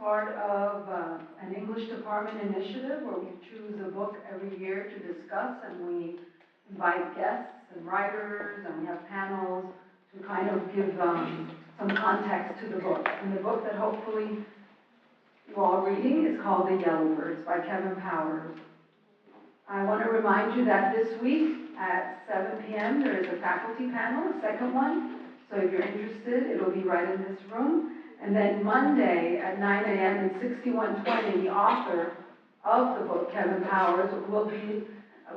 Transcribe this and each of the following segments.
part of an English department initiative where we choose a book every year to discuss, and we invite guests and writers, and we have panels to kind of give some context to the book. And the book that hopefully you're all reading is called The Yellowbirds by Kevin Powers. I want to remind you that this week at 7 p.m. there is a faculty panel, a second one. So if you're interested, it'll be right in this room. And then Monday at 9 a.m. in 6120, the author of the book, Kevin Powers, will be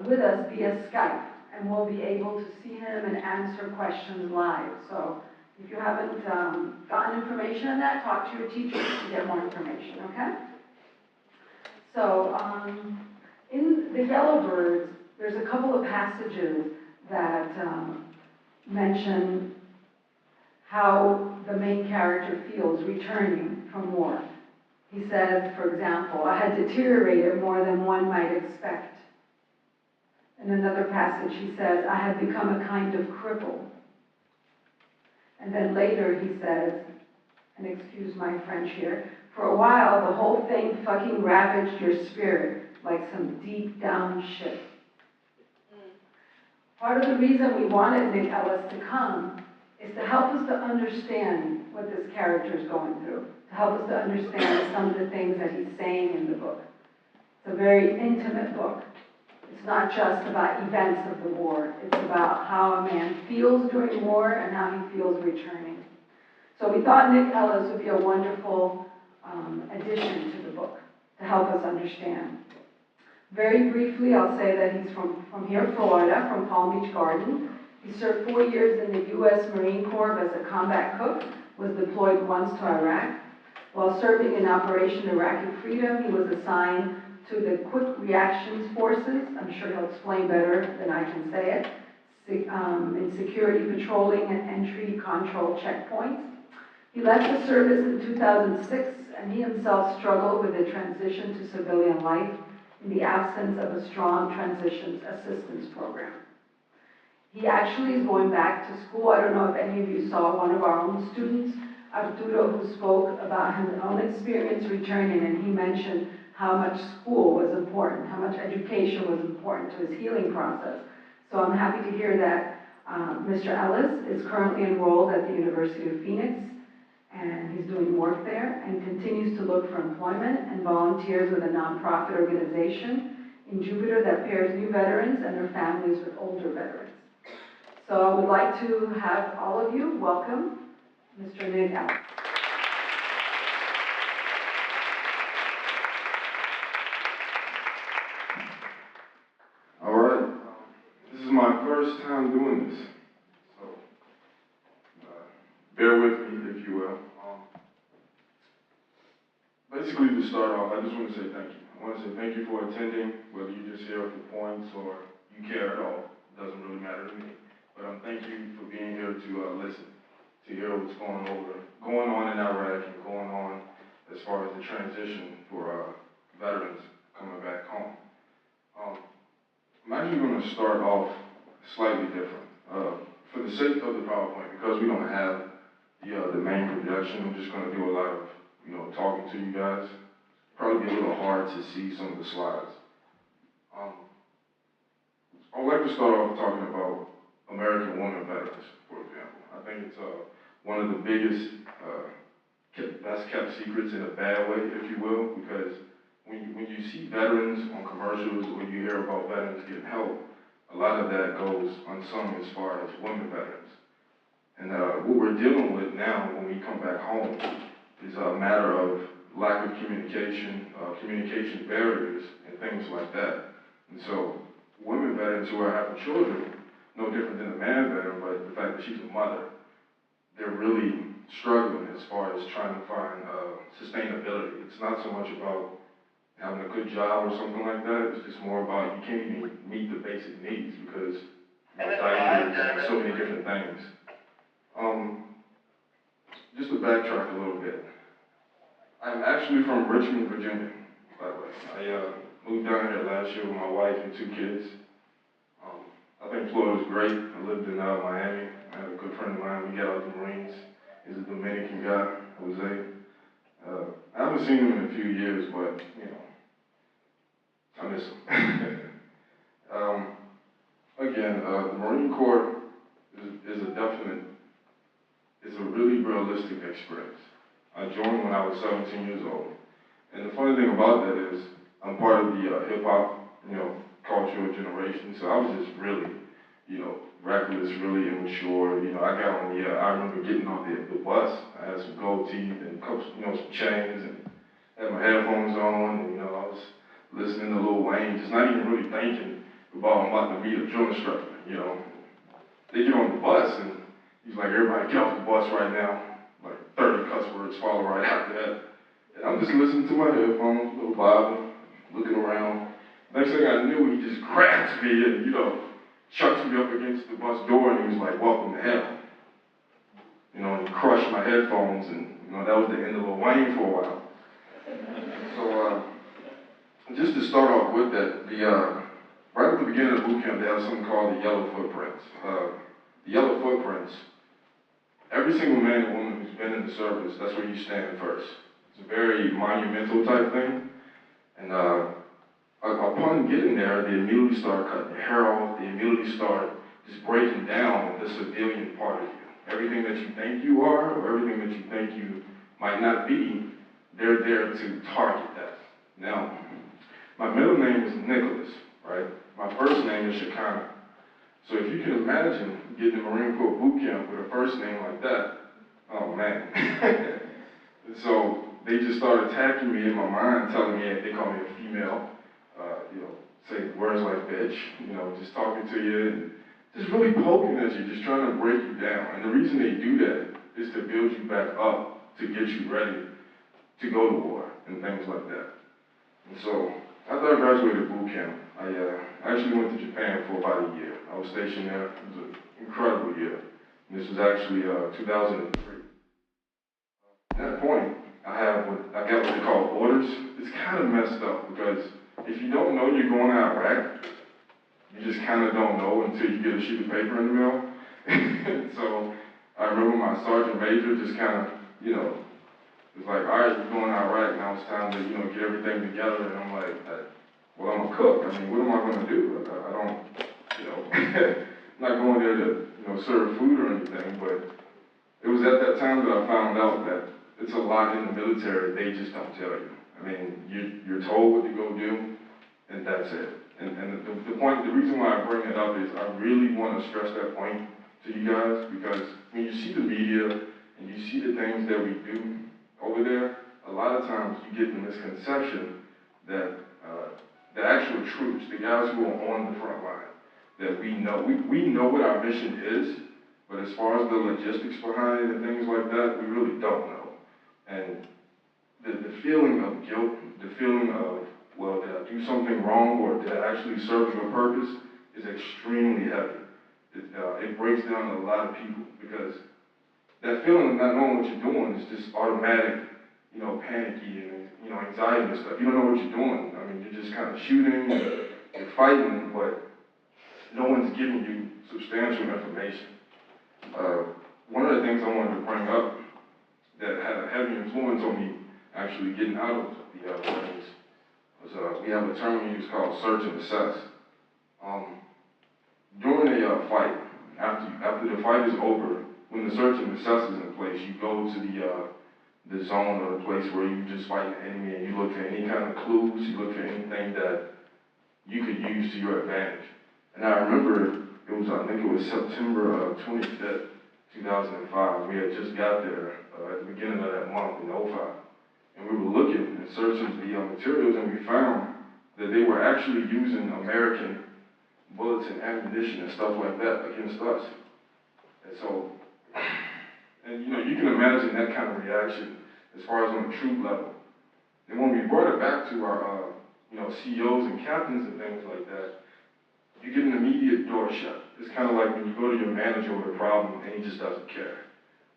with us via Skype. And we'll be able to see him and answer questions live. So if you haven't gotten information on that, talk to your teachers to get more information, okay? So in The Yellowbirds, there's a couple of passages that mention how the main character feels returning from war. He says, for example, I had deteriorated more than one might expect. In another passage, he says, I have become a kind of cripple. And then later he says, and excuse my French here, for a while the whole thing fucking ravaged your spirit like some deep down shit. Part of the reason we wanted Nick Ellis to come is to help us to understand what this character is going through, to help us to understand some of the things that he's saying in the book. It's a very intimate book. It's not just about events of the war. It's about how a man feels during war and how he feels returning. So we thought Nick Ellis would be a wonderful addition to the book to help us understand. Very briefly, I'll say that he's from here, Florida, from Palm Beach Garden. He served 4 years in the U.S. Marine Corps as a combat cook, was deployed once to Iraq. While serving in Operation Iraqi Freedom, he was assigned to the Quick Reactions Forces. I'm sure he'll explain better than I can say it. In security patrolling and entry control checkpoints. He left the service in 2006, and he himself struggled with the transition to civilian life in the absence of a strong transitions assistance program. He actually is going back to school. I don't know if any of you saw one of our own students, Arturo, who spoke about his own experience returning, and he mentioned how much school was important, how much education was important to his healing process. So I'm happy to hear that Mr. Ellis is currently enrolled at the University of Phoenix, and he's doing work there and continues to look for employment and volunteers with a nonprofit organization in Jupiter that pairs new veterans and their families with older veterans. So I would like to have all of you welcome Mr. Nick Ellis. All right, this is my first time doing this, so bear with me, if you will. Basically, to start off, I just want to say thank you. I want to say thank you for attending, whether you're just here for points or you care at all. It doesn't really matter to me. But thank you for being here to listen, to hear what's going on in Iraq and going on as far as the transition for veterans coming back home. I'm actually going to start off slightly different. For the sake of the PowerPoint, because we don't have the main projection, I'm just going to do a lot of talking to you guys. Probably be a little hard to see some of the slides. I would like to start off talking about American women veterans, for example. I think it's one of the biggest, best kept secrets in a bad way, if you will, because when you see veterans on commercials or you hear about veterans getting help, a lot of that goes unsung as far as women veterans. And what we're dealing with now when we come back home is a matter of lack of communication, communication barriers, and things like that. And so women veterans who are having children, no different than a man veteran, but the fact that she's a mother, they're really struggling as far as trying to find sustainability. It's not so much about having a good job or something like that. It's just more about you can't even meet the basic needs because diapers and so many different things. Just to backtrack a little bit, I'm actually from Richmond, Virginia, by the way. I moved down here last year with my wife and 2 kids. I think Florida was great. I lived in Miami. I have a good friend of mine. We got out the Marines. He's a Dominican guy, Jose. I have haven't seen him in a few years, but, you know, I miss him. Again, the Marine Corps is a definite, it's a really realistic experience. I joined when I was 17 years old. And the funny thing about that is, I'm part of the hip-hop, you know, cultural generation, so I was just really, you know, reckless, really immature. You know, I got on I remember getting on the bus. I had some gold teeth and you know, some chains, and had my headphones on, and, you know, I was listening to Lil Wayne, just not even really thinking about I'm about to meet a drill instructor, you know. They get on the bus, and he's like, everybody get off the bus right now. Like 30 cuss words follow right after that. And I'm just listening to my headphones, little Bible, looking around. Next thing I knew, he just grabs me and, you know, chucks me up against the bus door, and he was like, welcome to hell. You know, and he crushed my headphones, and, you know, that was the end of Lil Wayne for a while. So, just to start off with that, right at the beginning of the boot camp, they have something called the yellow footprints. The yellow footprints, every single man and woman who's been in the service, that's where you stand first. It's a very monumental type thing. And upon getting there, they immediately start cutting your hair off. They immediately start just breaking down the civilian part of you. Everything that you think you are, or everything that you think you might not be, they're there to target that. Now, my middle name is Nicholas, right? My first name is Shekinah. So if you can imagine getting a Marine Corps boot camp with a first name like that, oh man. So they just started attacking me in my mind, telling me, they call me a female, you know, say words like bitch, you know, just talking to you and just really poking at you, just trying to break you down. And the reason they do that is to build you back up, to get you ready to go to war and things like that. And so after I graduated boot camp, I actually went to Japan for about a year. I was stationed there. It was an incredible year. And this was actually 2003. At that point, I got what they call orders. It's kind of messed up because if you don't know you're going to Iraq, you just kind of don't know until you get a sheet of paper in the mail. So I remember my sergeant major just kind of, you know, was like, all right, we're going to Iraq, now it's time to, you know, get everything together. And I'm like, well, I'm a cook. I mean, what am I going to do? I don't, you know, I'm not going there to, you know, serve food or anything. But it was at that time that I found out that it's a lot in the military they just don't tell you. I mean, you're told what to go do, and that's it. And the reason why I bring it up is I really want to stress that point to you guys, because when you see the media and you see the things that we do over there, a lot of times you get the misconception that the actual troops, the guys who are on the front line, that we know what our mission is, but as far as the logistics behind it and things like that, we really don't know. And the feeling of guilt, the feeling of, well, did I do something wrong, or did I actually serve a purpose, is extremely heavy. It breaks down a lot of people, because that feeling of not knowing what you're doing is just automatic, you know, panicky and, you know, anxiety and stuff. You don't know what you're doing. I mean, you're just kind of shooting, you're fighting, but no one's giving you substantial information. One of the things I wanted to bring up that had a heavy influence on me actually getting out of the Marines was we have a term we use called search and assess. During a fight, after the fight is over, when the search and assess is in place, you go to the zone or the place where you just fight an enemy, and you look for any kind of clues, you look for anything that you could use to your advantage. And I remember I think it was September 25th, 2005. We had just got there at the beginning of that month in 05. And we were looking and searching the materials, and we found that they were actually using American bullets and ammunition and stuff like that against us. And so, you know, you can imagine that kind of reaction as far as on the troop level. And when we brought it back to our, you know, CEOs and captains and things like that, you get an immediate door shut. It's kind of like when you go to your manager with a problem and he just doesn't care.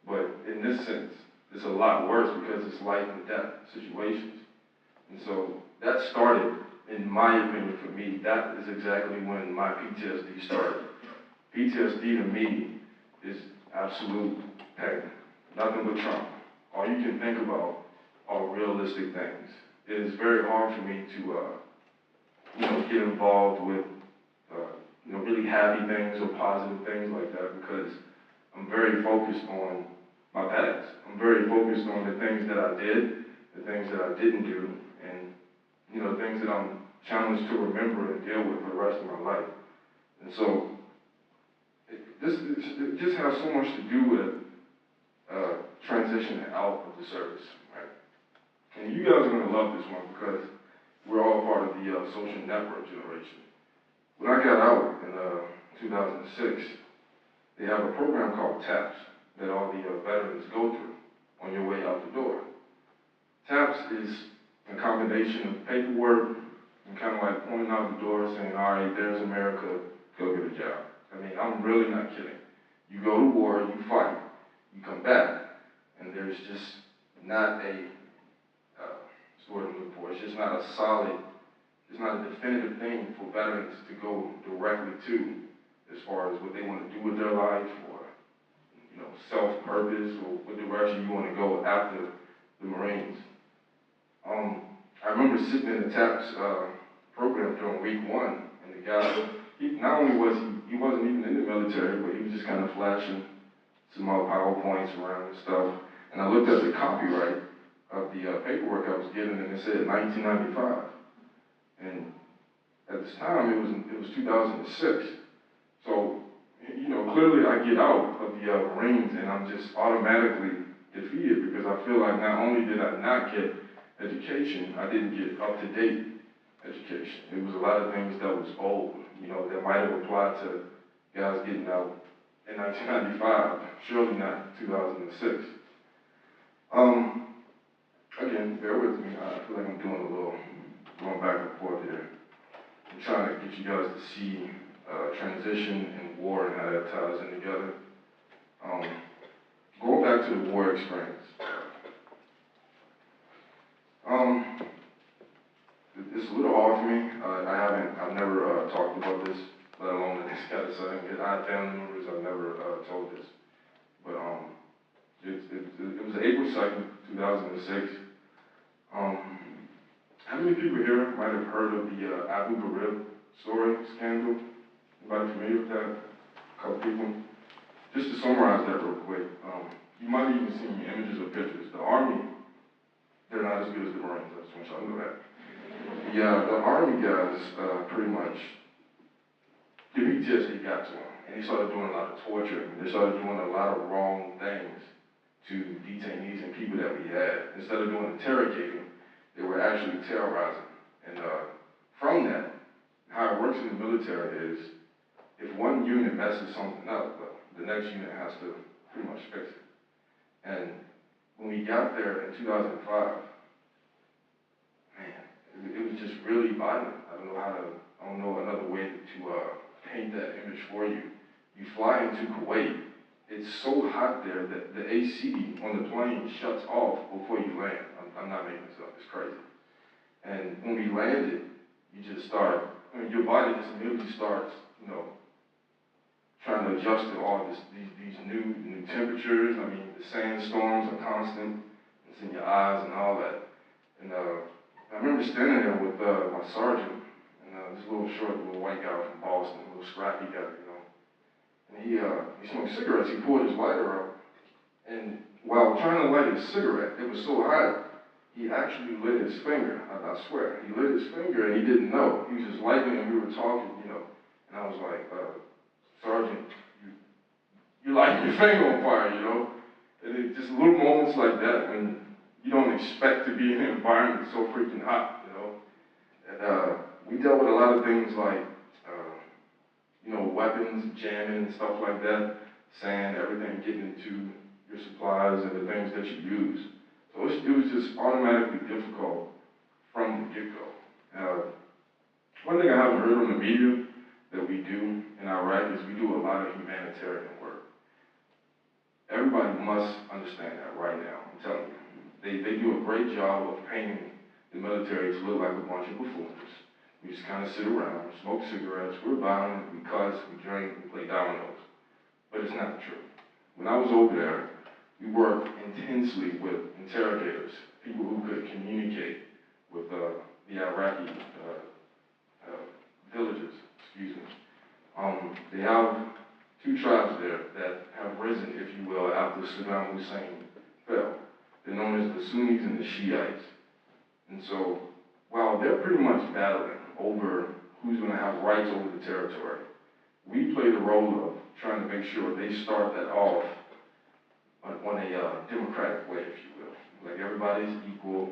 But in this sense, it's a lot worse because it's life and death situations. And so that started, in my opinion, for me, that is exactly when my PTSD started. PTSD to me is absolute pain, nothing but trauma. All you can think about are realistic things. It is very hard for me to, get involved with, really happy things or positive things like that because I'm very focused on my past. I'm very focused on the things that I did, the things that I didn't do, and, things that I'm challenged to remember and deal with for the rest of my life. And so, it just has so much to do with transitioning out of the service, right? And you guys are going to love this one because we're all part of the social network generation. When I got out in 2006, they have a program called TAPS that all the veterans go through on your way out the door. TAPS is a combination of paperwork and kind of like pointing out the door saying, all right, there's America, go get a job. I mean, I'm really not kidding. You go to war, you fight, you come back, and there's just not a, what's the word I'm looking for, it's just not a solid, it's not a definitive thing for veterans to go directly to as far as what they want to do with their life or, self-purpose or what direction you want to go after the Marines. I remember sitting in the TAPS program during week 1, and the guy, not only was he wasn't even in the military, but he was just kind of flashing some PowerPoints around and stuff. And I looked at the copyright of the paperwork I was getting, and it said 1995. And at this time, it was 2006. So, clearly I get out of the Marines, and I'm just automatically defeated because I feel like not only did I not get education, I didn't get up-to-date education. It was a lot of things that was old, that might have applied to guys getting out in 1995, surely not 2006. Again, bear with me. I feel like I'm doing a little going back and forth here. I'm trying to get you guys to see transition and war and how that ties in together. Going back to the war experience. It's a little hard for me. I've never talked about this, let alone in this kind of setting. I have family members, I've never told this. But it was April 2nd, 2006. How many people here might have heard of the Abu Ghraib story, scandal? Anybody familiar with that? A couple people. Just to summarize that real quick, you might have even seen images or pictures. The Army, they're not as good as the Marines. I just want y'all to know that. The Army guys pretty much, the PTSD got to them, and they started doing a lot of torture. They started doing a lot of wrong things to detainees and people that we had. Instead of doing interrogating, they were actually terrorizing. And from that, how it works in the military is, if one unit messes something up, well, the next unit has to pretty much fix it. And when we got there in 2005, man, it was just really violent. I don't know another way to paint that image for you. You fly into Kuwait, it's so hot there that the AC on the plane shuts off before you land. I'm not making this up, it's crazy. And when we landed, you just start, your body just immediately starts, trying to adjust to all these new temperatures. I mean, the sandstorms are constant. It's in your eyes and all that. And I remember standing there with my sergeant, and this little white guy from Boston, a little scrappy guy, And he smoked cigarettes. He pulled his lighter out, and while trying to light his cigarette, it was so hot, he actually lit his finger. I swear, he lit his finger, and he didn't know. He was just lighting, and we were talking, And I was like, Sergeant, you're lighting your finger on fire, And it just little moments like that when you don't expect to be in an environment so freaking hot, And we dealt with a lot of things like, weapons, jamming and stuff like that, sand, everything getting into your supplies and the things that you use. So it was just automatically difficult from the get-go. One thing I haven't heard on the media that we do in Iraq is we do a lot of humanitarian work. Everybody must understand that right now, I'm telling you. They do a great job of painting the military to look like a bunch of buffoons. We just kind of sit around, smoke cigarettes, we're violent, we cuss, we drink, we play dominoes. But it's not true. When I was over there, We worked intensely with interrogators, people who could communicate with the Iraqi villagers, excuse me. They have two tribes there that have risen, if you will, after Saddam Hussein fell. They're known as the Sunnis and the Shiites. And so, while they're pretty much battling over who's going to have rights over the territory, we play the role of trying to make sure they start that off on a democratic way, if you will. Like everybody's equal,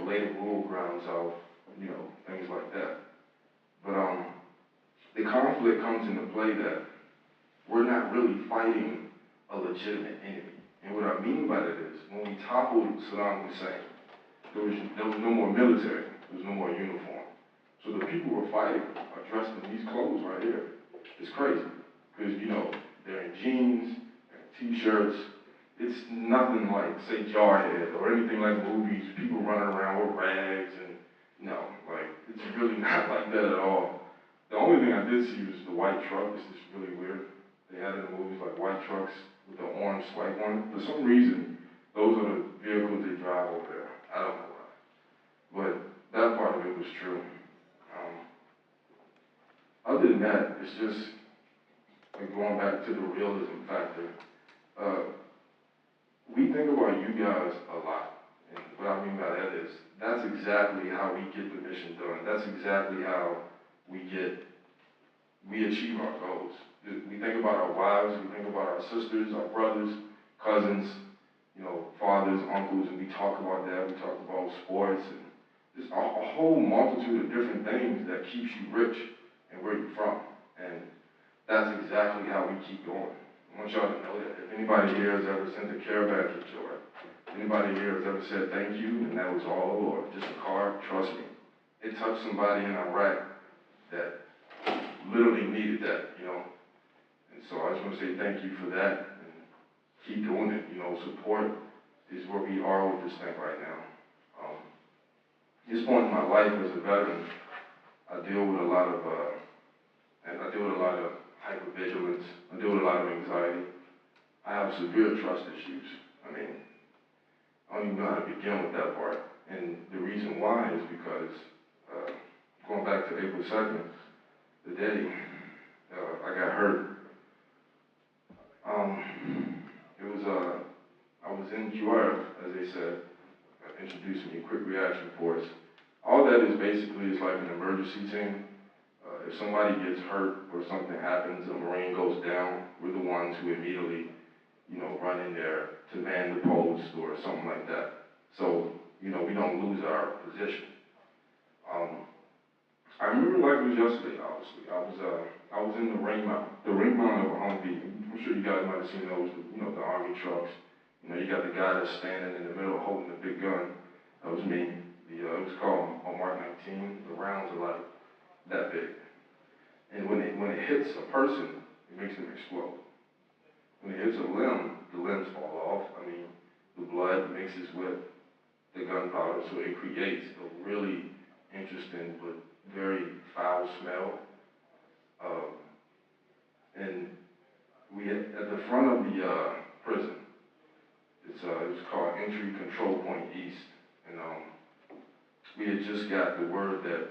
lay the rule grounds out, things like that. But the conflict comes into play that we're not really fighting a legitimate enemy. And what I mean by that is, when we toppled Saddam Hussein, there was no more military, there was no more uniform. So the people we're fighting are dressed in these clothes right here. It's crazy, because they're in jeans, they're in t-shirts. It's nothing like, say, Jarhead or anything like movies, people running around with rags and, it's really not like that at all. The only thing I did see was the white truck. It's just really weird. They had in the movies like white trucks with the orange stripe on it. For some reason, those are the vehicles they drive over there. I don't know why. But that part of it was true. Other than that, it's just like going back to the realism factor. We think about you guys a lot. And what I mean by that is, that's exactly how we get the mission done. That's exactly how we achieve our goals. We think about our wives, we think about our sisters, our brothers, cousins, fathers, uncles, and we talk about that. We talk about sports and just a whole multitude of different things that keeps you rich and where you're from. And that's exactly how we keep going. I want y'all to know that. If anybody here has ever sent a care package or anybody here has ever said thank you, and that was all, or just a card, trust me, it touched somebody in Iraq that literally needed that, And so I just want to say thank you for that, and keep doing it. Support is where we are with this thing right now. At this point in my life as a veteran, I deal with a lot of hypervigilance. I deal with a lot of anxiety. I have severe trust issues. I don't even know how to begin with that part. And the reason why is because, going back to April 2nd, the day I got hurt, I was in QRF, as they said, introducing me, quick reaction force. All that is basically is like an emergency team. If somebody gets hurt or something happens, a Marine goes down, we're the ones who immediately, run in there to man the post or something like that. So, we don't lose our position. I remember like it was yesterday, obviously. I was in the ring mount of a Humvee. I'm sure you guys might have seen those, the Army trucks. You got the guy that's standing in the middle holding the big gun. That was me. It was called a Mark 19. The rounds are like that big. And when it hits a person, it makes them explode. When it hits a limb, the limbs fall off. The blood mixes with the gunpowder, so it creates a really interesting but very foul smell. And we at the front of the prison, it's called Entry Control Point East, and we had just got the word that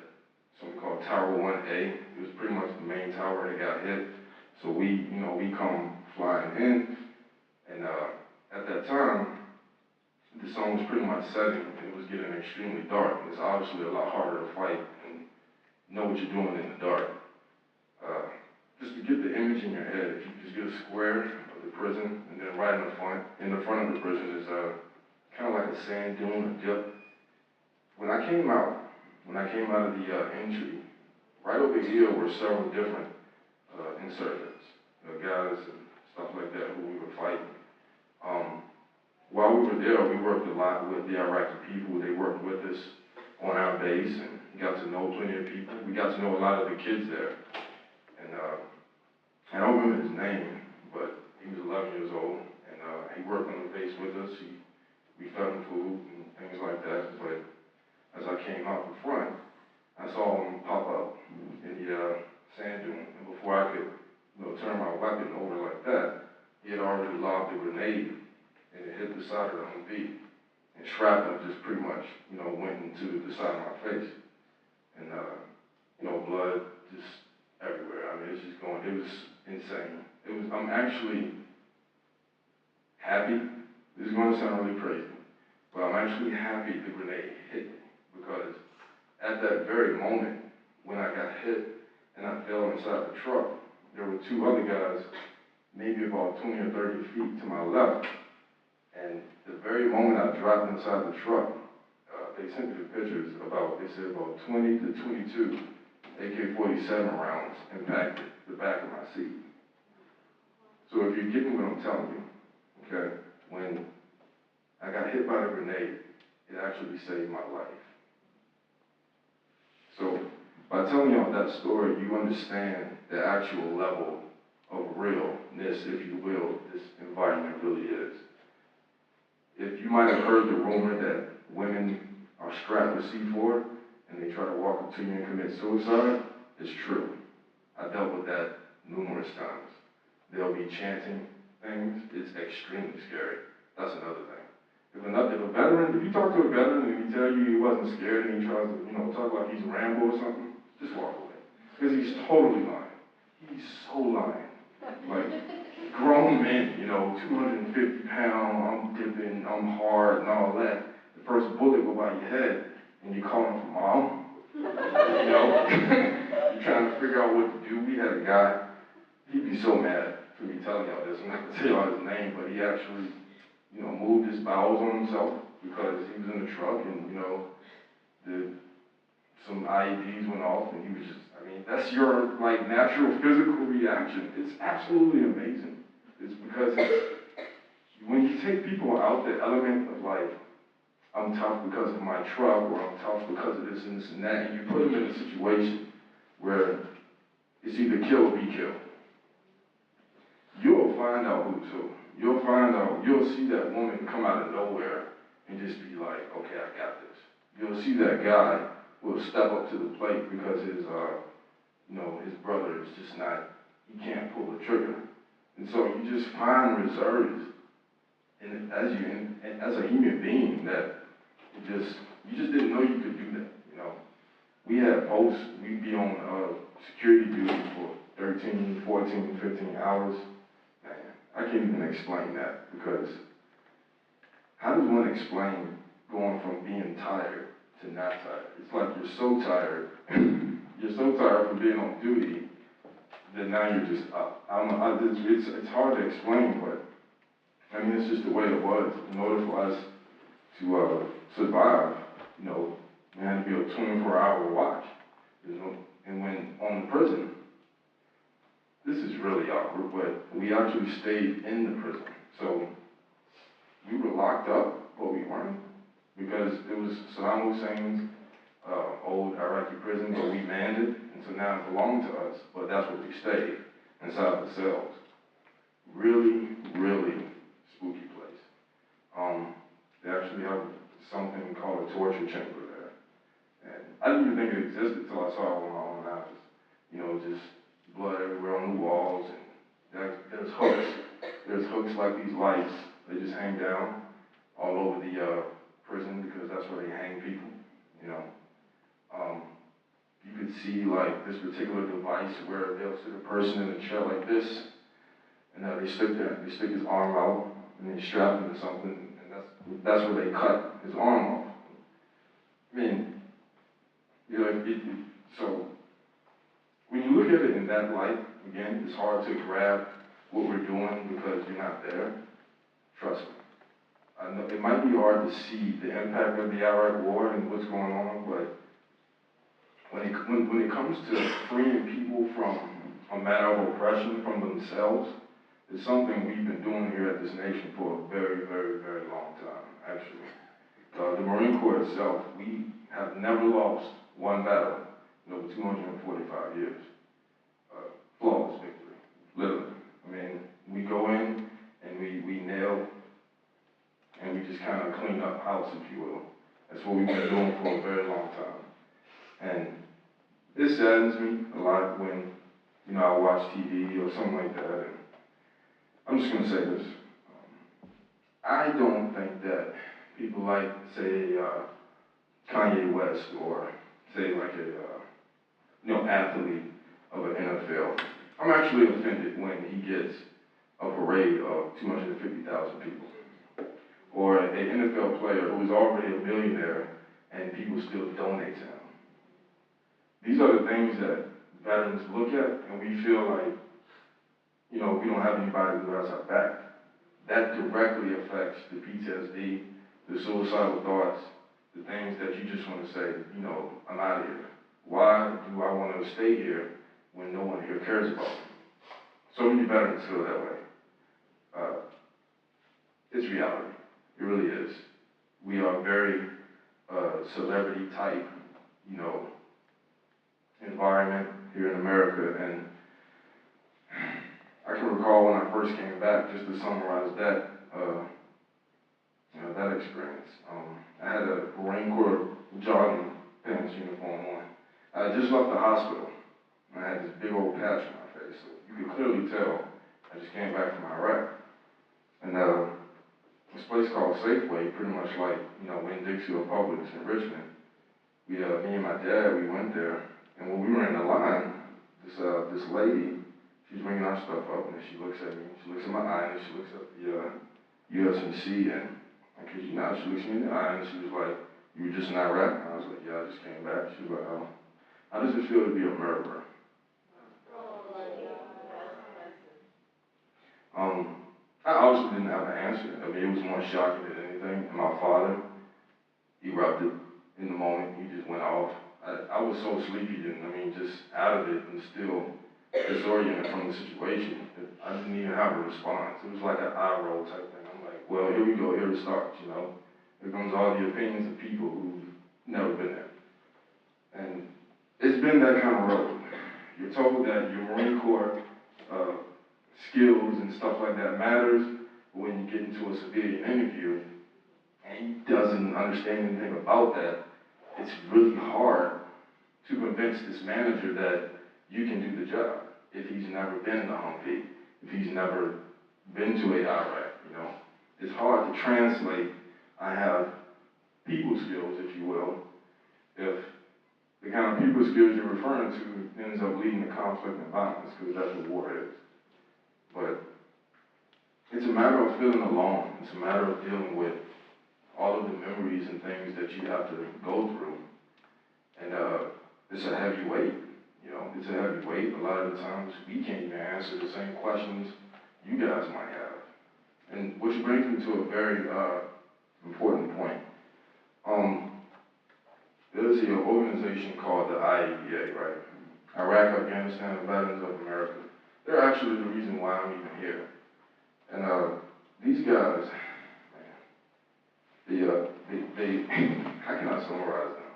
something called Tower 1A. It was pretty much the main tower that got hit. So we come flying in, and at that time, the sun was pretty much setting, and it was getting extremely dark. And it's obviously a lot harder to fight and know what you're doing in the dark. Just to get the image in your head, if you just get a square of the prison, and then right in the front of the prison is kind of like a sand dune, a dip. When I came out of the entry, right over here were several different insurgents, guys and stuff like that who we were fighting. While we were there, we worked a lot with the Iraqi people. They worked with us on our base and got to know plenty of people. We got to know a lot of the kids there. And I don't remember his name, but he was 11 years old, and he worked on the base with us. We fed him food and things like that. But as I came out the front, I saw him pop up in the sand dune. And before I could turn my weapon over like that, he had already lobbed a grenade in the side of the Humvee. And shrapnel just pretty much, you know, went into the side of my face. And, you know, blood just everywhere. I mean, it's just going, it was insane. I'm actually happy. This is going to sound really crazy, but I'm actually happy the grenade hit me, because at that very moment when I got hit and I fell inside the truck, there were two other guys, maybe about 20 or 30 feet to my left. And the very moment I dropped inside the truck, they sent me the pictures they said about 20 to 22 AK-47 rounds impacted the back of my seat. So if you're getting what I'm telling you, okay, when I got hit by the grenade, it actually saved my life. So by telling y'all that story, you understand the actual level of realness, if you will, this environment really is. If you might have heard the rumor that women are strapped with C4 and they try to walk up to you and commit suicide, it's true. I dealt with that numerous times. They'll be chanting things. It's extremely scary. That's another thing. If you talk to a veteran and he tell you he wasn't scared and he tries to, you know, talk like he's Rambo or something, just walk away. Because he's totally lying. He's so lying. Like, grown men, you know, 250 pounds, I'm dipping, I'm hard and all that. The first bullet go by your head and you call him for mom. You know? You're trying to figure out what to do. We had a guy, he'd be so mad for me telling y'all this. I'm not going to tell y'all his name, but he actually, you know, moved his bowels on himself because he was in the truck and, you know, some IEDs went off and he was just, I mean, that's your, like, natural physical reaction. It's absolutely amazing. It's because when you take people out the element of, like, I'm tough because of my truck, or I'm tough because of this and this and that, and you put them in a situation where it's either kill or be killed, you'll find out who's who. You'll see that woman come out of nowhere and just be like, okay, I got this. You'll see that guy who will step up to the plate because his brother is just not, he can't pull the trigger. And so you just find reserves as a human being that you just didn't know you could do that, you know. We had posts, we'd be on security duty for 13, 14, 15 hours. Man, I can't even explain that, because how does one explain going from being tired to not tired? It's like you're so tired, you're so tired from being on duty that now you're just up. It's hard to explain, but I mean, it's just the way it was. In order for us to survive, you know, we had to be a 24-hour watch. You know? And when on the prison, this is really awkward, but we actually stayed in the prison. So we were locked up, but we weren't, because it was Saddam Hussein's old Iraqi prison, but we manned it, and so now it belonged to us, but that's where we stayed, inside the cells. Really, really spooky place. They actually have something called a torture chamber there. And I didn't even think it existed until I saw it with my own eyes. You know, just blood everywhere on the walls, and there's hooks. There's hooks like these lights. They just hang down all over the prison, because that's where they hang people, you know. You could see like this particular device where they'll sit a person in a chair like this, and they stick his arm out, and they strap him to something, and that's where they cut his arm off. I mean, you know, so when you look at it in that light, again, it's hard to grab what we're doing because you're not there. Trust me. I know it might be hard to see the impact of the Iraq War and what's going on, but when it comes to freeing people from a matter of oppression from themselves, it's something we've been doing here at this nation for a very, very, very long time, actually. The Marine Corps itself, we have never lost one battle in over 245 years. Flawless victory, literally. I mean, we go in and we nail, and we just kind of clean up house, if you will. That's what we've been doing for a very long time. And it saddens me a lot when, you know, I watch TV or something like that. And I'm just going to say this. I don't think that people like, say, Kanye West or say like athlete of an NFL. I'm actually offended when he gets a parade of 250,000 people. Or an NFL player who is already a millionaire and people still donate to him. These are the things that veterans look at and we feel like, we don't have anybody who has our back. That directly affects the PTSD, the suicidal thoughts, the things that you just want to say, I'm out of here. Why do I want to stay here when no one here cares about me? So many veterans feel that way. It's reality. It really is. We are very celebrity type, environment here in America, and I can recall when I first came back, just to summarize that, that experience. I had a Marine Corps jogging pants uniform on. I had just left the hospital, and I had this big old patch on my face, so you could clearly tell I just came back from Iraq. And this place called Safeway, pretty much like, Winn-Dixie or Publix in Richmond. Me and my dad, we went there, and when we were in the line, this lady, she's bringing our stuff up, and she looks at me, she looks at my eye, and she looks at the USMC, and I kid you not, she looks me in the eye, and she was like, you were just in Iraq? And I was like, yeah, I just came back. She was like, oh, how does it feel to be a murderer? I obviously didn't have an answer. I mean, it was more shocking than anything. And my father erupted in the moment. He just went off. I was so sleepy and just out of it and still disoriented from the situation. I didn't even have a response. It was like an eye roll type thing. I'm like, well, here we go. Here it starts, Here comes all the opinions of people who've never been there. And it's been that kind of road. You're told that your Marine Corps skills and stuff like that matters, but when you get into a civilian interview and he doesn't understand anything about that, it's really hard to convince this manager that you can do the job if he's never been to Humvee, if he's never been to Iraq, It's hard to translate, I have people skills, if you will, if the kind of people skills you're referring to ends up leading to conflict and violence, because that's what war is. But it's a matter of feeling alone. It's a matter of dealing with all of the memories and things that you have to go through. And it's a heavy weight, It's a heavy weight. A lot of the times we can't even answer the same questions you guys might have. And which brings me to a very important point. There's an organization called the IAEA, right? Iraq, Afghanistan, Veterans of America. They're actually the reason why I'm even here. And these guys, they how can I summarize them?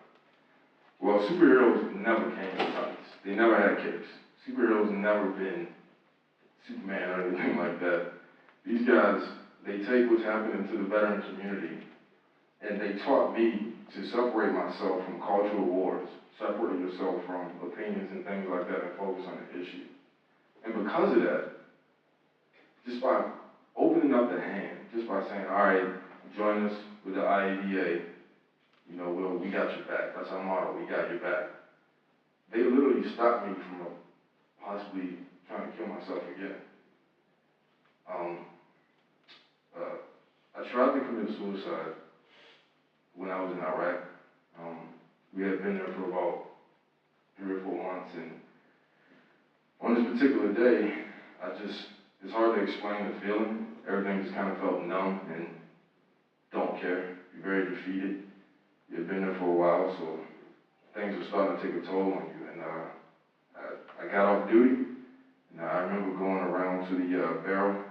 Well, superheroes never came in tights. They never had capes. Superheroes never been Superman or anything like that. These guys, they take what's happening to the veteran community and they taught me to separate myself from cultural wars, separate yourself from opinions and things like that and focus on the issue. And because of that, just by opening up the hand, just by saying, all right, join us with the IADA, we got your back. That's our motto, we got your back. They literally stopped me from possibly trying to kill myself again. I tried to commit suicide when I was in Iraq. We had been there for about 3 or 4 months, and on this particular day, it's hard to explain the feeling. Everything just kind of felt numb and don't care. You're very defeated. You've been there for a while, so things were starting to take a toll on you. And I got off duty, and I remember going around to the barrel.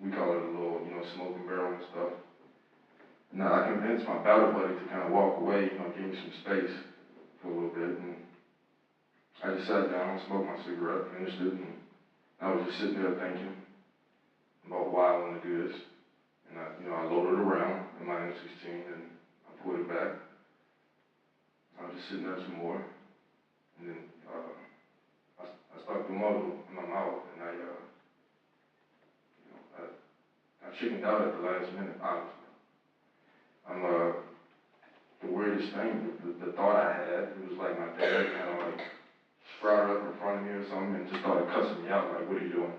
We call it a little, smoking barrel and stuff. And I convinced my battle buddy to kind of walk away, give me some space for a little bit. And I just sat down, smoked my cigarette, finished it, and I was just sitting there thinking about why I want to do this. And I loaded it around in my M16 and I pulled it back. I was just sitting there some more. And then I stuck the muzzle in my mouth and I chicken chickened out at the last minute, honestly. I'm, the weirdest thing, the thought I had, it was like my dad kind of like sprouted up in front of me or something and just started cussing me out, like, what are you doing?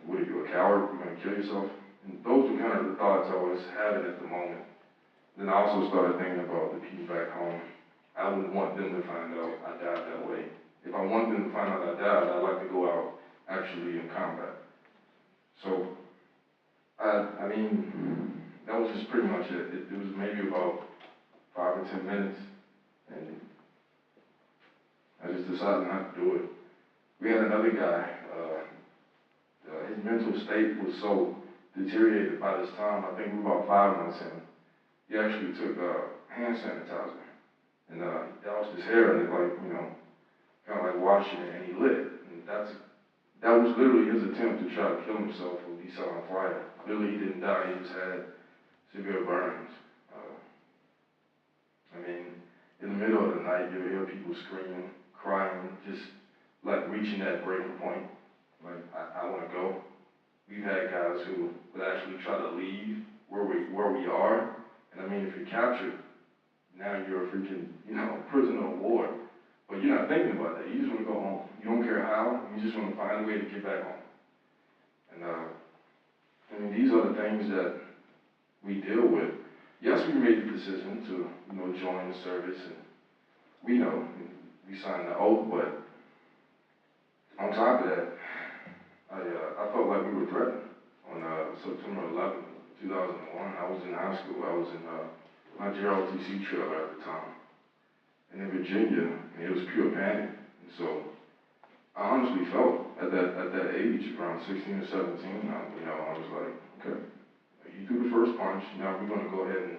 What are you, a coward? You're gonna kill yourself? And those were kind of the thoughts I was having at the moment. Then I also started thinking about the people back home. I wouldn't want them to find out I died that way. If I want them to find out I died, I'd like to go out actually in combat. So, I mean, that was just pretty much it. It was maybe about 5 or 10 minutes, and I just decided not to do it. We had another guy, his mental state was so deteriorated by this time. I think we were about 5 months in. He actually took hand sanitizer and he doused his hair and it, like, you know, kind of like washing it, and he lit it. And that was literally his attempt to try to kill himself or be set on fire. Literally, he didn't die, he just had severe burns. I mean, in the middle of the night, you'll hear people screaming, crying, just like reaching that breaking point. Like, I want to go. We've had guys who would actually try to leave where we are. And I mean, if you're captured, now you're a freaking, you know, prisoner of war. But you're not thinking about that. You just want to go home. You don't care how. You just want to find a way to get back home. And I mean, these are the things that we deal with. Yes, we made the decision to, you know, join the service, and we know we signed the oath. But on top of that, I felt like we were threatened. On September 11th, 2001, I was in high school. I was in my JROTC trailer at the time. And in Virginia, it was pure panic. And so I honestly felt at that age, around 16 or 17, I was like, okay, you threw the first punch, now we're gonna go ahead and,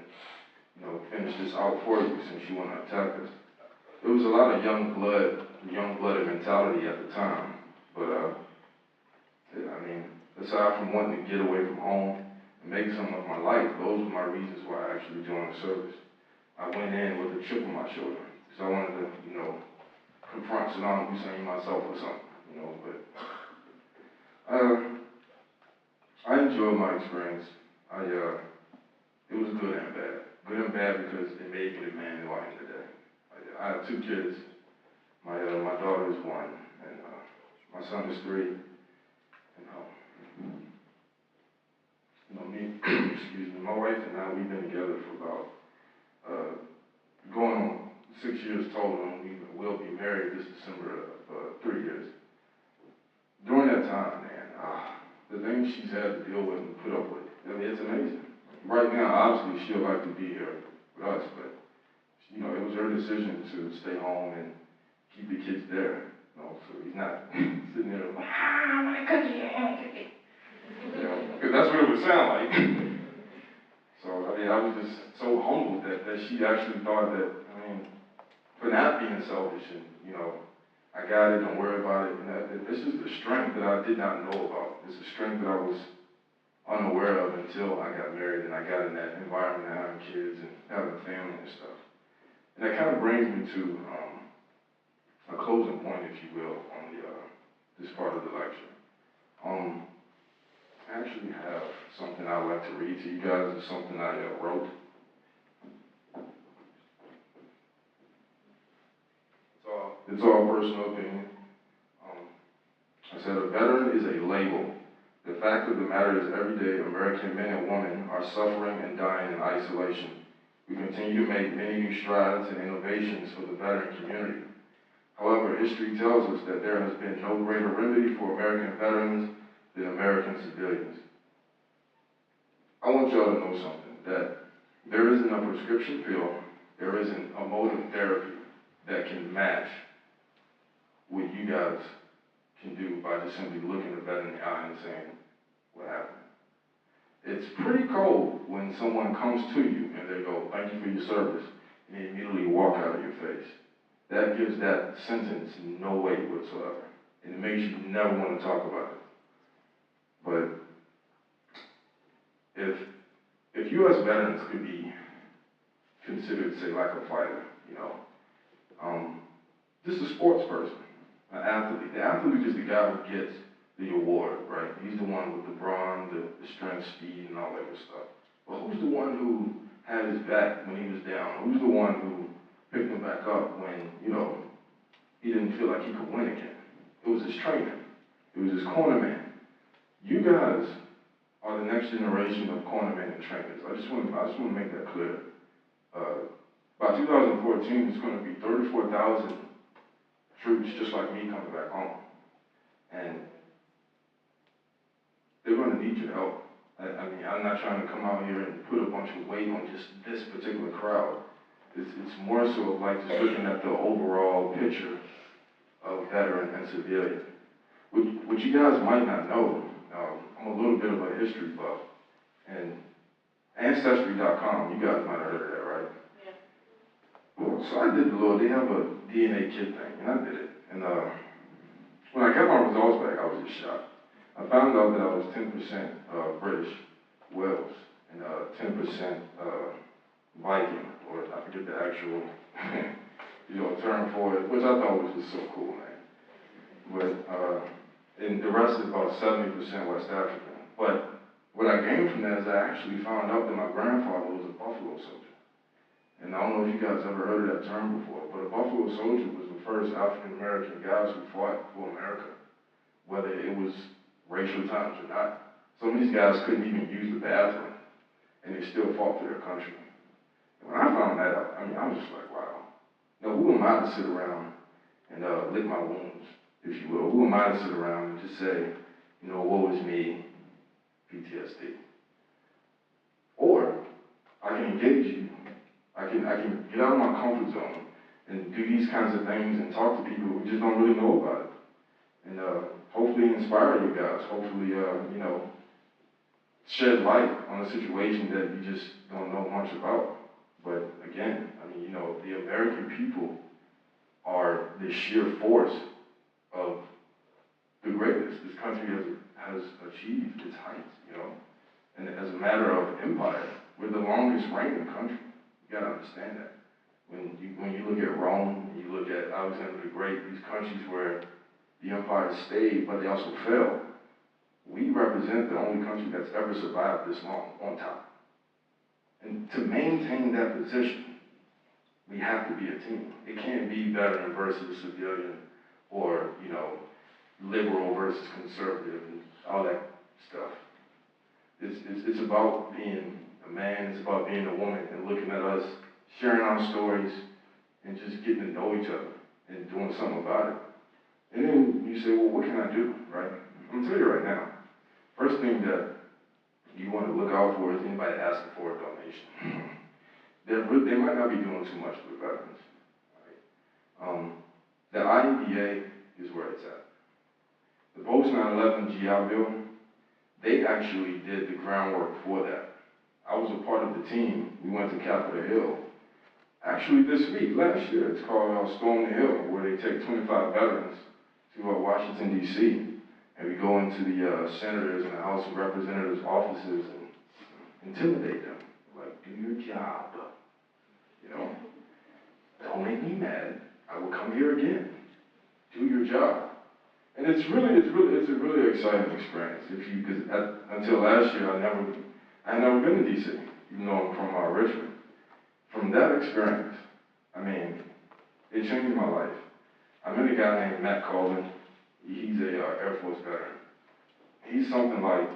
you know, finish this out for you since you wanna attack us. There was a lot of young-blooded mentality at the time, but I mean, aside from wanting to get away from home and make something of my life, those were my reasons why I actually joined the service. I went in with a chip on my shoulder, because I wanted to, you know, confront Saddam Hussein myself or something, you know, but I enjoyed my experience. It was good and bad. Good and bad because it made me the man who I am today. I have 2 kids. My daughter is 1, and my son is 3. And you know, me, excuse me, my wife and I, we've been together for about going on 6 years total, and we will be married this December of 3 years. During that time, man, the things she's had to deal with and put up with, I mean, it's amazing. Right now, obviously, she'll like to be here with us, but, you know, it was her decision to stay home and keep the kids there, you know, so he's not sitting there like, I want a cookie, I want a cookie. You know, because that's what it would sound like. So, I mean, I was just so humbled that she actually thought that, I mean, for not being selfish and, you know, I got it, don't worry about it. And this is the strength that I did not know about. It's the strength that I was unaware of until I got married and I got in that environment of having kids and having a family and stuff. And that kind of brings me to a closing point, if you will, on this part of the lecture. I actually have something I'd like to read to you guys. It's something I wrote. It's all personal opinion. I said, a veteran is a label. The fact of the matter is every day American men and women are suffering and dying in isolation. We continue to make many new strides and innovations for the veteran community. However, history tells us that there has been no greater remedy for American veterans than American civilians. I want y'all to know something, that there isn't a prescription pill, there isn't a mode of therapy that can match what you guys can do by just simply looking a veteran in the eye and saying, what happened? It's pretty cold when someone comes to you and they go, thank you for your service, and they immediately walk out of your face. That gives that sentence no weight whatsoever, and it makes you never want to talk about it. But if U.S. veterans could be considered, say, like a fighter, you know, just a sports person, an athlete. The athlete is the guy who gets the award, right? He's the one with the brawn, the strength, speed, and all that good stuff. But who's the one who had his back when he was down? Who's the one who picked him back up when, he didn't feel like he could win again? It was his trainer. It was his corner man. You guys are the next generation of cornermen and trainers. I just want to make that clear. By 2014, it's going to be 34,000 troops just like me coming back home. And they're going to need your help. I mean, I'm not trying to come out here and put a bunch of weight on just this particular crowd. It's more so of like just looking at the overall picture of veteran and civilian. What you guys might not know, I'm a little bit of a history buff, and Ancestry.com, you guys might have heard of that, right? Yeah. Well, so I did they have a DNA kit thing, and I did it. And when I got my results back, I was just shocked. I found out that I was 10% British, Wales, and 10% Viking, or I forget the actual, term for it, which I thought was just so cool, man. But, and the rest is about 70% West African. But what I gained from that is I actually found out that my grandfather was a buffalo soldier. And I don't know if you guys ever heard of that term before, but a buffalo soldier was the first African-American guys who fought for America, whether it was racial times or not. Some of these guys couldn't even use the bathroom, and they still fought for their country. And when I found that out, I was just like, wow. Now, who am I to sit around and lick my wounds, if you will? Who am I to sit around and just say, woe is me, PTSD? Or I can engage you. I can get out of my comfort zone and do these kinds of things and talk to people who just don't really know about it. And hopefully inspire you guys. Hopefully, shed light on a situation that you just don't know much about. But again, the American people are the sheer force of the greatness this country has achieved its heights, And as a matter of empire, we're the longest reigning country. You gotta understand that. When you look at Rome, and you look at Alexander the Great, these countries where the empire stayed, but they also fell, we represent the only country that's ever survived this long on top. And to maintain that position, we have to be a team. It can't be veteran versus civilian, or, liberal versus conservative, and all that stuff. It's about being a man, it's about being a woman, and looking at us, sharing our stories, and just getting to know each other, and doing something about it. And then you say, well, what can I do, right? I'm gonna tell you right now, first thing that you want to look out for is anybody asking for a donation. They might not be doing too much for the veterans. Right? The IEBA is where it's at. The post 9/11 GI Bill, they actually did the groundwork for that. I was a part of the team. We went to Capitol Hill. Actually this week, last year, it's called Storm the Hill, where they take 25 veterans to Washington, D.C., and we go into the senators and the House of Representatives offices and intimidate them. Like, do your job, Don't make me mad. I will come here again. Do your job. And it's a really exciting experience. Because until last year, I had never been to D.C., even though I'm from Richmond. From that experience, it changed my life. I met a guy named Matt Colvin. He's a Air Force veteran. He's something like,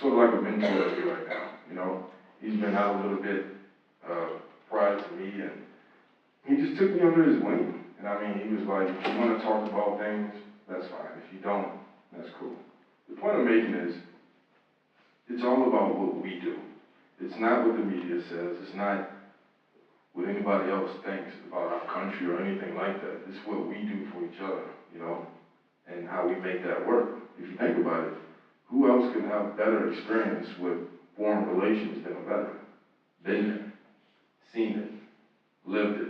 sort of like a mentor to me right now, He's been out a little bit prior to me, and he just took me under his wing. And he was like, if you want to talk about things, that's fine. If you don't, that's cool. The point I'm making is, it's all about what we do. It's not what the media says. It's not what anybody else thinks about our country or anything like that. It's what we do for each other, and how we make that work. If you think about it, who else can have better experience with foreign relations than a veteran? Been there, seen it, lived it.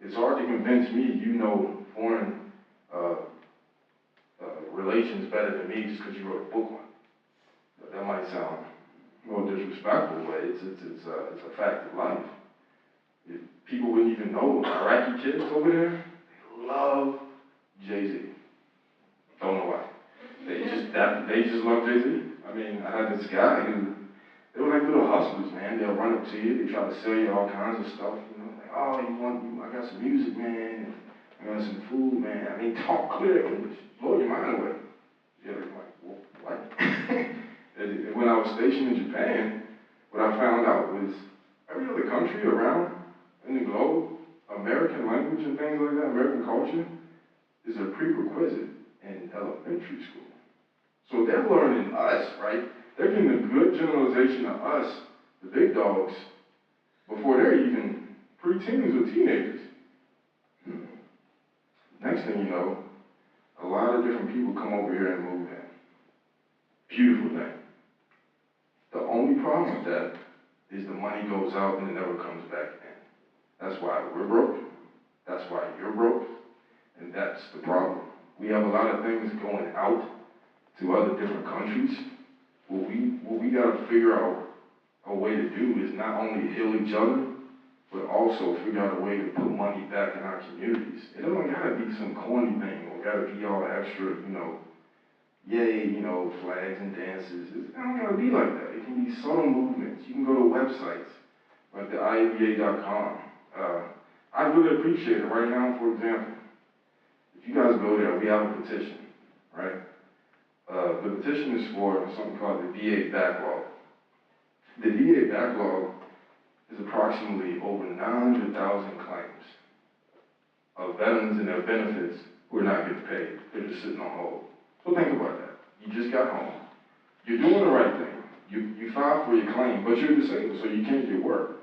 It's hard to convince me you know foreign relations better than me just because you wrote a book on it. That might sound a little disrespectful, but it's a fact of life. People wouldn't even know. Iraqi kids over there, they love Jay-Z. Don't know why. They just love Jay-Z. I mean, I had this guy who, they were like little hustlers, man. They'll run up to you, they try to sell you all kinds of stuff, you know, like, oh, I got some music, man, I got some food, man. I mean, talk clear English, blow your mind away. You're like, well, what? And when I was stationed in Japan, what I found out was every other country around in the globe, American language and things like that, American culture, is a prerequisite in elementary school. So they're learning us, right? They're getting a good generalization of us, the big dogs, before they're even preteens or teenagers. Next thing you know, a lot of different people come over here and move in. Beautiful thing. The only problem with that is the money goes out and it never comes back in. That's why we're broke. That's why you're broke. And that's the problem. We have a lot of things going out to other different countries. What we got to figure out a way to do is not only heal each other, but also figure out a way to put money back in our communities. It don't gotta be some corny thing or gotta be all extra, you know, yay, you know, flags and dances. It don't gotta be like that. It can be subtle movements. You can go to websites like the IABA.com. I really appreciate it. Right now, for example, if you guys go there, we have a petition, right? The petition is for something called the VA backlog. The VA backlog is approximately over 900,000 claims of veterans and their benefits who are not getting paid. They're just sitting on hold. So think about that. You just got home. You're doing the right thing. You filed for your claim, but you're disabled, so you can't get work.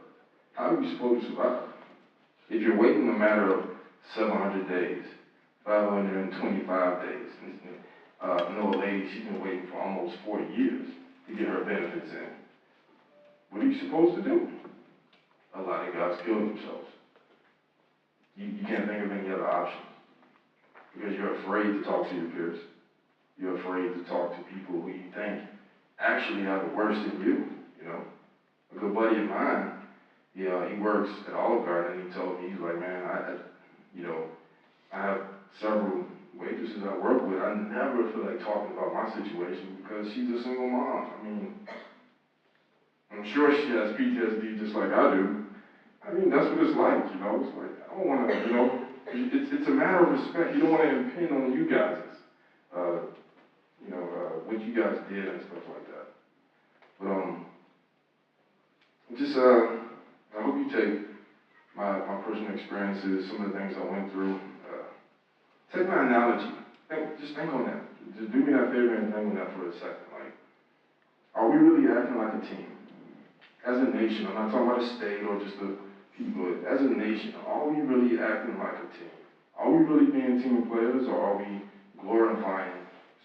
How are you supposed to survive? If you're waiting a matter of 700 days, 525 days, I know a lady, she's been waiting for almost 4 years to get her benefits in. What are you supposed to do? A lot of guys kill themselves. You can't think of any other options because you're afraid to talk to your peers. You're afraid to talk to people who you think actually have it worse than you know. A good buddy of mine, he works at Olive Garden, and he told me, he's like, man, I have several waitresses I work with. I never feel like talking about my situation because she's a single mom. I mean, I'm sure she has PTSD just like I do. I mean, that's what it's like, you know. It's like, I don't want to, you know, it's a matter of respect. You don't want to impinge on you guys, what you guys did and stuff like that. But I hope you take my personal experiences, some of the things I went through. Take my analogy. Just think on that. Just do me that favor and think on that for a second. Like, are we really acting like a team? As a nation, I'm not talking about a state or just the people. As a nation, are we really acting like a team? Are we really being team players, or are we glorifying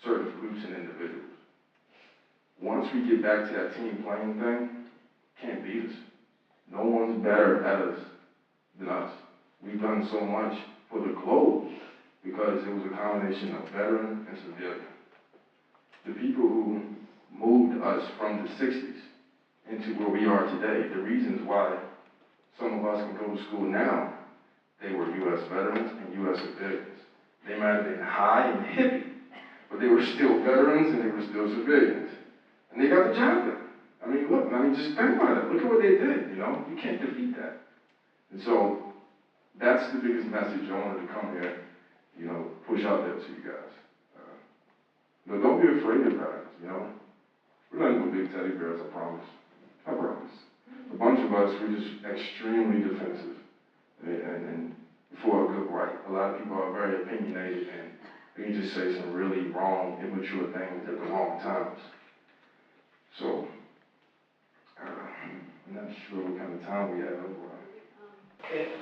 certain groups and individuals? Once we get back to that team playing thing, can't beat us. No one's better at us than us. We've done so much for the globe because it was a combination of veteran and civilian. The people who moved us from the 60s into where we are today, the reasons why some of us can go to school now, they were U.S. veterans and U.S. civilians. They might have been high and hippie, but they were still veterans and they were still civilians. And they got the job done. I mean, just think about it. Look at what they did, you know? You can't defeat that. And so, that's the biggest message I wanted to come here, you know, push out there to you guys. Don't be afraid of veterans, you know? We're not even big teddy bears, I promise. I promise. A bunch of us, we're just extremely defensive. And for a good right. A lot of people are very opinionated and they can just say some really wrong, immature things at the wrong times. So, I'm not sure what kind of time we have.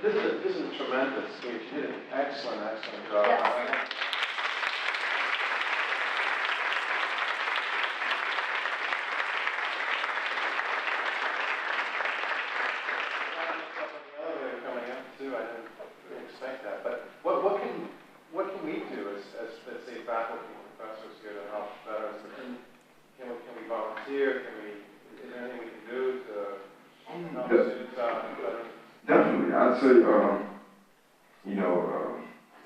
This is a tremendous speech. You did an excellent job. Yes. I didn't expect that. But what can we do as let's say faculty and professors here to help veterans? Can we volunteer? Is there anything we can do to help students out and veterans? Definitely, I'd say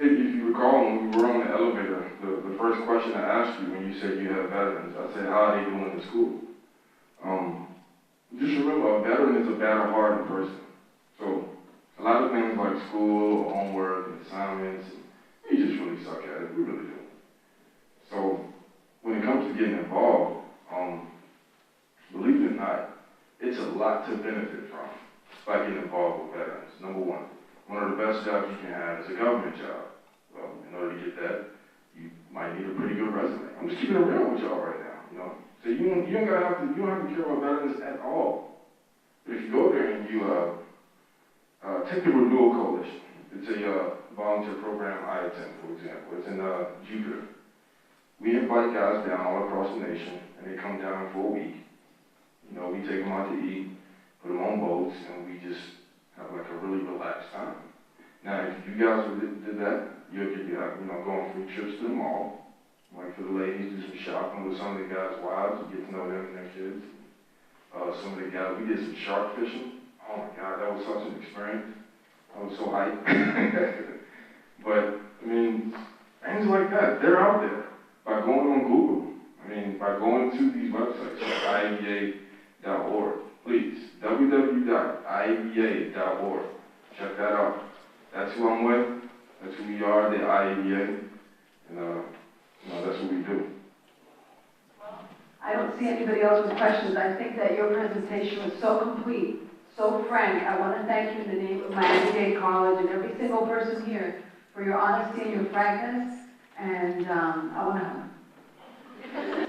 If you recall, when we were on the elevator, the first question I asked you when you said you have veterans, I said, how are they doing in school? Just remember, a veteran is a battle-hardened person. So a lot of things like school, homework, and assignments, we just really suck at it. We really do. So when it comes to getting involved, believe it or not, it's a lot to benefit from by getting involved with veterans. Number one of the best jobs you can have is a government job. Well, in order to get that, you might need a pretty good resume. I'm just keeping it real with y'all right now, you know. So you don't have to care about veterans at all. But if you go there and you take the Renewal Coalition, it's a volunteer program I attend, for example. It's in Jupiter. We invite guys down all across the nation, and they come down for a week. You know, we take them out to eat, put them on boats, and we just have like a really relaxed time. Now, if you guys did that, you'll get, you know, go on free trips to the mall. Like for the ladies, do some shopping with some of the guys' wives, you get to know them and their kids. Some of the guys, we did some shark fishing. Oh my God, that was such an experience. I was so hyped. But, I mean, things like that, they're out there. By going on Google, by going to these websites like IABA.org, please, www.iaba.org. Check that out. That's who I'm with. That's who we are, the IABA. And, that's what we do. I don't see anybody else with questions. I think that your presentation was so complete, so frank. I want to thank you in the name of Miami Dade College and every single person here for your honesty and your frankness. And I want to